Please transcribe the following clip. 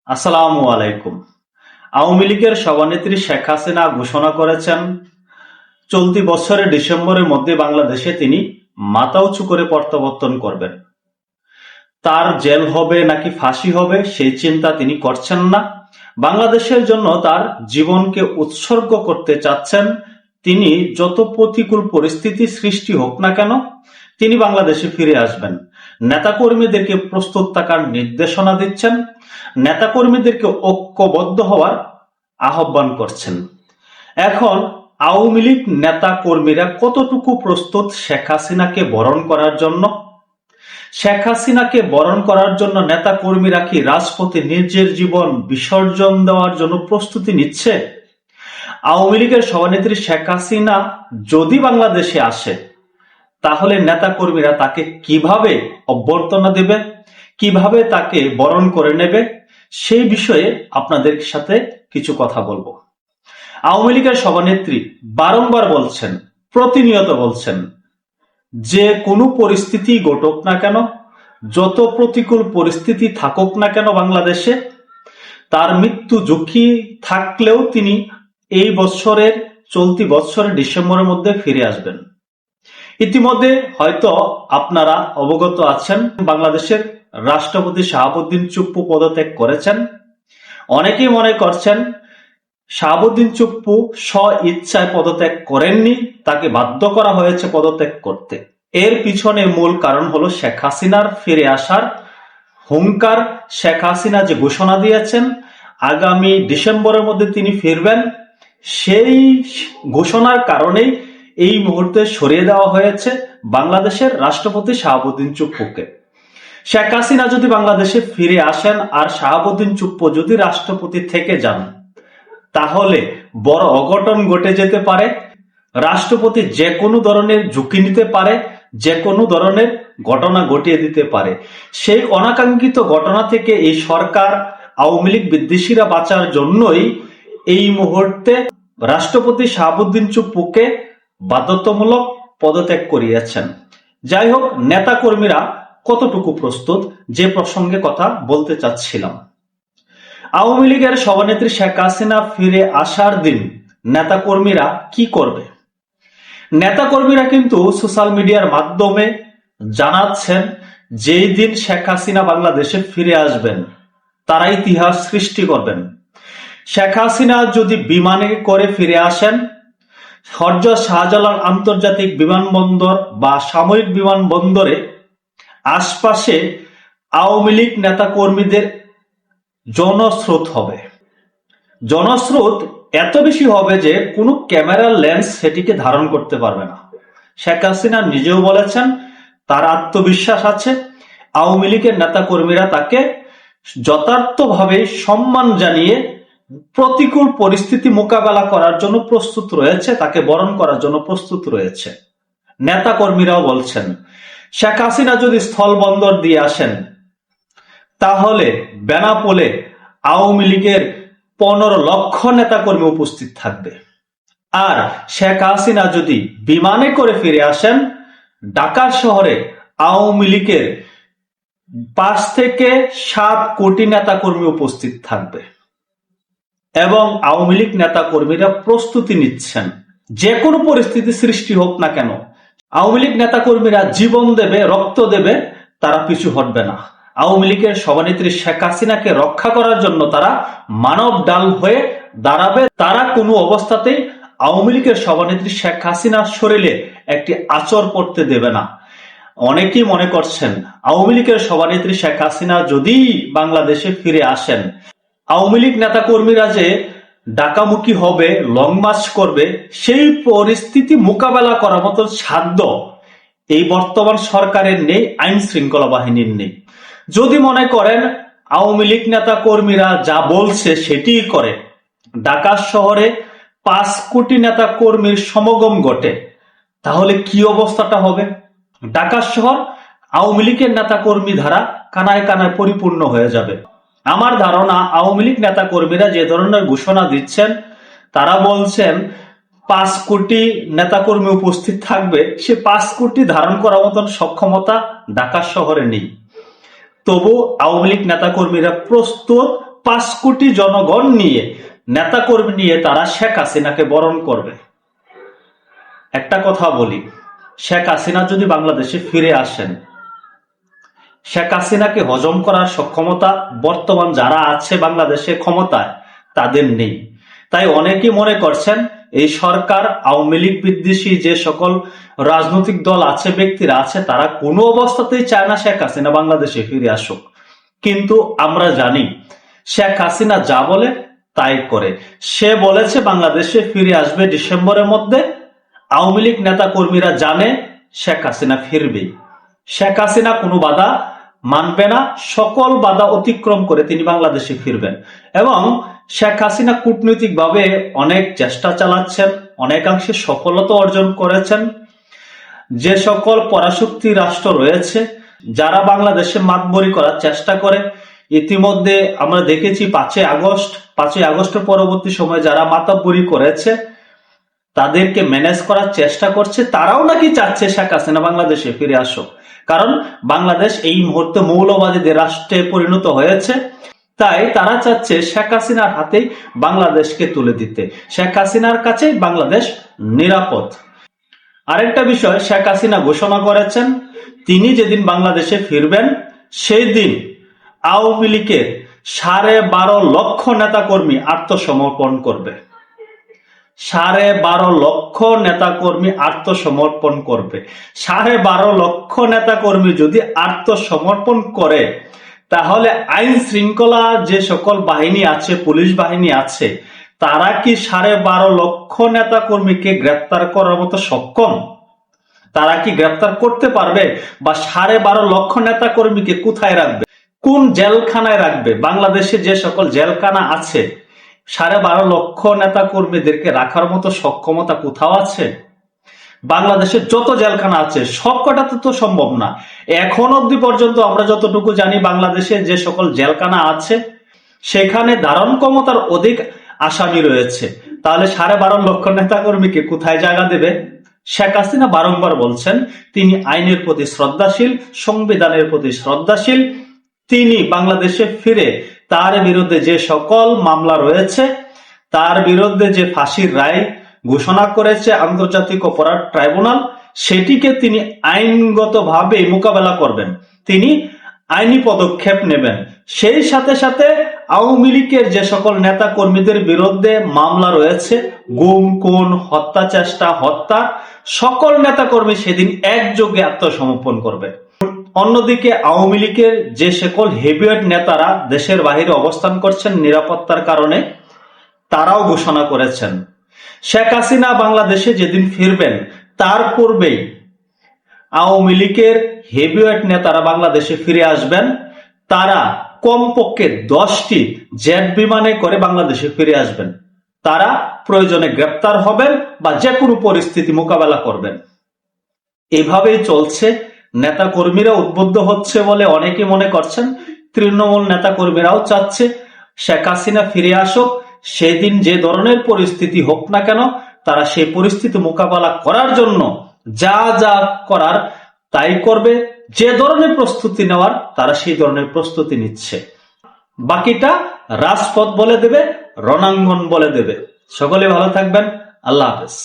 আসসালামু আলাইকুম। আওয়ামী লীগের সভানেত্রী শেখ হাসিনা ঘোষণা করেছেন চলতি বছরের ডিসেম্বরের মধ্যে বাংলাদেশে তিনি মাথা উঁচু করে প্রত্যাবর্তন করবেন। তার জেল হবে নাকি ফাঁসি হবে সেই চিন্তা তিনি করছেন না। বাংলাদেশের জন্য তার জীবনকে উৎসর্গ করতে চাচ্ছেন। তিনি যত প্রতিকূল পরিস্থিতি সৃষ্টি হোক না কেন তিনি বাংলাদেশে ফিরে আসবেন। নেতাকর্মীদেরকে প্রস্তুত থাকার নির্দেশনা দিচ্ছেন, নেতাকর্মীদেরকে ঐক্যবদ্ধ হওয়ার আহ্বান করছেন। এখন আওয়ামী লীগ নেতা কর্মীরা কতটুকু প্রস্তুত শেখ হাসিনাকে বরণ করার জন্য? শেখ হাসিনাকে বরণ করার জন্য নেতা কর্মীরা কি রাজপথে নিজের জীবন বিসর্জন দেওয়ার জন্য প্রস্তুতি নিচ্ছে? আওয়ামী লীগের সভানেত্রী শেখ হাসিনা যদি বাংলাদেশে আসে তাহলে নেতা কর্মীরা তাকে কিভাবে অভ্যর্থনা দেবে, কিভাবে তাকে বরণ করে নেবে, সেই বিষয়ে আপনাদের সাথে কিছু কথা বলবো। আওয়ামী লীগের সভানেত্রী বারংবার বলছেন, প্রতিনিয়ত বলছেন, যে কোনো পরিস্থিতি ঘটুক না কেন, যত প্রতিকূল পরিস্থিতি থাকুক না কেন বাংলাদেশে, তার মৃত্যু ঝুঁকি থাকলেও তিনি এই চলতি বছরের ডিসেম্বরের মধ্যে ফিরে আসবেন। ইতিমধ্যে হয়তো আপনারা অবগত আছেন, বাংলাদেশের রাষ্ট্রপতি শাহাবুদ্দিন চুপ্পু পদত্যাগ করেছেন। অনেকেই মনে করছেন শাহাবুদ্দিন চুপ্পু স্ব ইচ্ছায় পদত্যাগ করেননি, তাকে বাধ্য করা হয়েছে পদত্যাগ করতে। এর পিছনে মূল কারণ হলো শেখ হাসিনার ফিরে আসার হুঙ্কার। শেখ হাসিনা যে ঘোষণা দিয়েছেন আগামী ডিসেম্বরের মধ্যে তিনি ফিরবেন, সেই ঘোষণার কারণেই এই মুহূর্তে সরিয়ে দেওয়া হয়েছে বাংলাদেশের রাষ্ট্রপতি শাহাবুদ্দিন চুপ্পুকে। শেখ হাসিনা যদি বাংলাদেশে ফিরে আসেন আর শাহাবুদ্দিন চুপ্পু যদি রাষ্ট্রপতি থেকে যান তাহলে বড় অঘটন ঘটে যেতে পারে। রাষ্ট্রপতি যে কোনো ধরনের ঝুঁকি নিতে পারে, যে কোনো ধরনের ঘটনা ঘটিয়ে দিতে পারে। সেই অনাকাঙ্ক্ষিত ঘটনা থেকে এই সরকার, আওয়ামী লীগ বিদ্বেষীরা বাঁচার জন্যই এই মুহূর্তে রাষ্ট্রপতি শাহাবুদ্দিন চুপ্পুকে বাধ্যতামূলক পদত্যাগ করিয়েছেন। যাই হোক, নেতা কর্মীরা কতটুকু প্রস্তুত, যে প্রসঙ্গে কথা বলতে চাচ্ছিলাম। আওয়ামী লীগের সভানেত্রী শেখ হাসিনা ফিরে আসার দিন নেতাকর্মীরা কি করবে? নেতাকর্মীরা কিন্তু সোশ্যাল মিডিয়ার মাধ্যমে জানাচ্ছেন যেই দিন শেখ হাসিনা বাংলাদেশে ফিরে আসবেন তারা ইতিহাস সৃষ্টি করবেন। শেখ হাসিনা যদি বিমানে করে ফিরে আসেন, হযরত শাহজালাল আন্তর্জাতিক বিমানবন্দর বা সামরিক বিমানবন্দরে আশপাশে আওয়ামী লীগ নেতা কর্মীদের জনস্রোত হবে। জনস্রোত এত বেশি হবে যে কোনো ক্যামেরার লেন্স সেটিকে ধারণ করতে পারবে না। শেখ হাসিনা নিজেও বলেছেন তার আত্মবিশ্বাস আছে, আওয়ামী লীগের নেতা কর্মীরা তাকে যথার্থভাবে সম্মান জানিয়ে প্রতিকূল পরিস্থিতি মোকাবেলা করার জন্য প্রস্তুত রয়েছে, তাকে বরণ করার জন্য প্রস্তুত রয়েছে। নেতা কর্মীরাও বলছেন শেখ হাসিনা যদি স্থলবন্দর দিয়ে আসেন তাহলে বেনাপোলে আওয়ামী লীগের 15 লক্ষ নেতা কর্মী উপস্থিত থাকবে। আর শেখ হাসিনা যদি বিমানে করে ফিরে আসেন, ঢাকা শহরে আওয়ামী লীগের 5 থেকে 7 কোটি নেতা কর্মী উপস্থিত থাকবে এবং আওয়ামী লীগ নেতা কর্মীরা প্রস্তুতি নিচ্ছেন যে কোনো পরিস্থিতি সৃষ্টি হোক না কেন আওয়ামী লীগ নেতা কর্মীরা জীবন দেবে, রক্ত দেবে, তারা পিছু হটবে না। আওয়ামী লীগের সভানেত্রী শেখ হাসিনাকে রক্ষা করার জন্য তারা মানব ডাল হয়ে দাঁড়াবে। তারা কোনো অবস্থাতেই আওয়ামী লীগের সভানেত্রী শেখ হাসিনার শরীরে একটি আঁচড় পড়তে দেবে না। অনেকেই মনে করছেন আওয়ামী লীগের সভানেত্রী শেখ হাসিনা যদি বাংলাদেশে ফিরে আসেন, আওয়ামী লীগ নেতা কর্মীরা যে ঢাকামুখী হবে, লং মার্চ করবে, সেই পরিস্থিতি মোকাবেলা করার মতো সাধ্য এই বর্তমান সরকারের নেই, আইন শৃঙ্খলা বাহিনীর নেই। যদি মনে করেন আওয়ামী লীগ নেতা কর্মীরা যা বলছে সেটিই করে, ঢাকা শহরে 5 কোটি নেতা কর্মীর সমাগম ঘটে, তাহলে কি অবস্থাটা হবে? ঢাকা শহর আওয়ামী লীগের নেতা কর্মী দ্বারা কানায় কানায় পরিপূর্ণ হয়ে যাবে। আমার ধারণা আওয়ামী লীগ নেতা কর্মীরা যে ধরনের ঘোষণা দিচ্ছেন, তারা বলছেন 5 কোটি নেতাকর্মী উপস্থিত থাকবে, সে 5 কোটি ধারণ করার মতন সক্ষমতা ঢাকা শহরে নেই। তবু আওয়ামী লীগ নেতাকর্মীরা প্রস্তুত 5 কোটি জনগণ নিয়ে, নেতাকর্মী নিয়ে তারা শেখ হাসিনাকে বরণ করবে। একটা কথা বলি, শেখ হাসিনা যদি বাংলাদেশে ফিরে আসেন, শেখ হাসিনাকে হজম করার সক্ষমতা বর্তমান যারা আছে বাংলাদেশে ক্ষমতায় তাদের নেই। তাই অনেকেই মনে করছেন এই সরকার, আওয়ামী লীগ বিদ্বেষী যে সকল রাজনৈতিক দল আছে, ব্যক্তিরা আছে, তারা কোনো অবস্থাতেই চায় না শেখ হাসিনা বাংলাদেশে ফিরে আসুক। কিন্তু আমরা জানি শেখ হাসিনা যা বলে তাই করে। সে বলেছে বাংলাদেশে ফিরে আসবে ডিসেম্বরের মধ্যে। আওয়ামী লীগ নেতা কর্মীরা জানে শেখ হাসিনা ফিরবে। শেখ হাসিনা কোনো বাধা মানবে না, সকল বাধা অতিক্রম করে তিনি বাংলাদেশে ফিরবেন। এবং শেখ হাসিনা কূটনৈতিকভাবে অনেক চেষ্টা চালাচ্ছেন, অনেকাংশে সফলতা অর্জন করেছেন। যে সকল পরাশক্তি রাষ্ট্র রয়েছে যারা বাংলাদেশে মাতবরি করার চেষ্টা করে, ইতিমধ্যে আমরা দেখেছি 5ই আগস্টের পরবর্তী সময়ে যারা মাতবরি করেছে তাদেরকে ম্যানেজ করার চেষ্টা করছে। তারাও নাকি চাচ্ছে শেখ হাসিনা বাংলাদেশে ফিরে আসুক, কারণ বাংলাদেশ এই মুহূর্তে মৌলবাদীদের রাষ্ট্রে পরিণত হয়েছে। তাই তারা চাচ্ছে শেখ হাসিনার হাতেই বাংলাদেশকে তুলে দিতে। শেখ হাসিনার কাছে বাংলাদেশ নিরাপদ। আরেকটা বিষয়, শেখ হাসিনা ঘোষণা করেছেন তিনি যেদিন বাংলাদেশে ফিরবেন সেই দিন আওয়ামী লীগের 12.5 লক্ষ নেতাকর্মী আত্মসমর্পণ করবে। 12.5 লক্ষ নেতাকর্মী আত্মসমর্পণ করবে। 12.5 লক্ষ নেতাকর্মী যদি আত্মসমর্পণ করে, তাহলে আইন শৃঙ্খলা যে সকল বাহিনী আছে, পুলিশ বাহিনী আছে, তারা কি 12.5 লক্ষ নেতাকর্মীকে গ্রেপ্তার করার মতো সক্ষম? তারা কি গ্রেপ্তার করতে পারবে? বা 12.5 লক্ষ নেতাকর্মীকে কোথায় রাখবে, কোন জেলখানায় রাখবে? বাংলাদেশে যে সকল জেলখানা আছে, 12.5 লক্ষ নেতা কর্মীদেরকে রাখার মতো সক্ষমতা কোথাও আছে? বাংলাদেশের যত জেলখানা আছে সবকটাতে তো সম্ভব না। এখন অবধি পর্যন্ত আমরা যতটুকু জানি, বাংলাদেশে যে সকল জেলখানা আছে সেখানে ধারণ ক্ষমতার অধিক আসামি রয়েছে। তাহলে 12.5 লক্ষ নেতা কর্মীকে কোথায় জায়গা দেবে? শেখ হাসিনা বারংবার বলছেন তিনি আইনের প্রতি শ্রদ্ধাশীল, সংবিধানের প্রতি শ্রদ্ধাশীল। তিনি বাংলাদেশে ফিরে তার বিরুদ্ধে যে সকল মামলা রয়েছে, তার বিরুদ্ধে যে ফাঁসির রায় ঘোষণা করেছে আন্তর্জাতিক অপরাধ ট্রাইব্যুনাল, সেটিকে তিনি আইনগতভাবে মোকাবেলা করবেন, তিনি আইনি পদক্ষেপ নেবেন। সেই সাথে সাথে আওয়ামী লীগের যে সকল নেতা কর্মীদের বিরুদ্ধে মামলা রয়েছে, গুম, খুন, হত্যা চেষ্টা, হত্যা, সকল নেতা কর্মী সেদিন একযোগে আত্মসমর্পণ করবে। অন্যদিকে আওয়ামী লীগের যে সকল হেভিওয়েট নেতারা দেশের বাহিরে অবস্থান করছেন নিরাপত্তার কারণে, তারাও ঘোষণা করেছেন শেখ হাসিনা বাংলাদেশে যেদিন ফিরবেন তার পূর্বেই আওয়ামী লীগের হেভিওয়েট নেতারা বাংলাদেশে ফিরে আসবেন। তারা কমপক্ষে 10টি জেট বিমানে করে বাংলাদেশে ফিরে আসবেন। তারা প্রয়োজনে গ্রেপ্তার হবেন বা যে কোনো পরিস্থিতি মোকাবেলা করবেন। এভাবেই চলছে। নেতা কর্মীরা উদ্বুদ্ধ হচ্ছে বলে অনেকে মনে করছেন। তৃণমূল নেতা কর্মীরাও চাচ্ছে শেখ হাসিনা ফিরে আসুক। সেদিন যে ধরনের পরিস্থিতি হোক না কেন, তারা সেই পরিস্থিতি মোকাবেলা করার জন্য যা যা করার তাই করবে। যে ধরনের প্রস্তুতি নেওয়ার তারা সেই ধরনের প্রস্তুতি নিচ্ছে। বাকিটা রাজপথ বলে দেবে, রণাঙ্গন বলে দেবে। সকলে ভালো থাকবেন। আল্লাহ হাফেজ।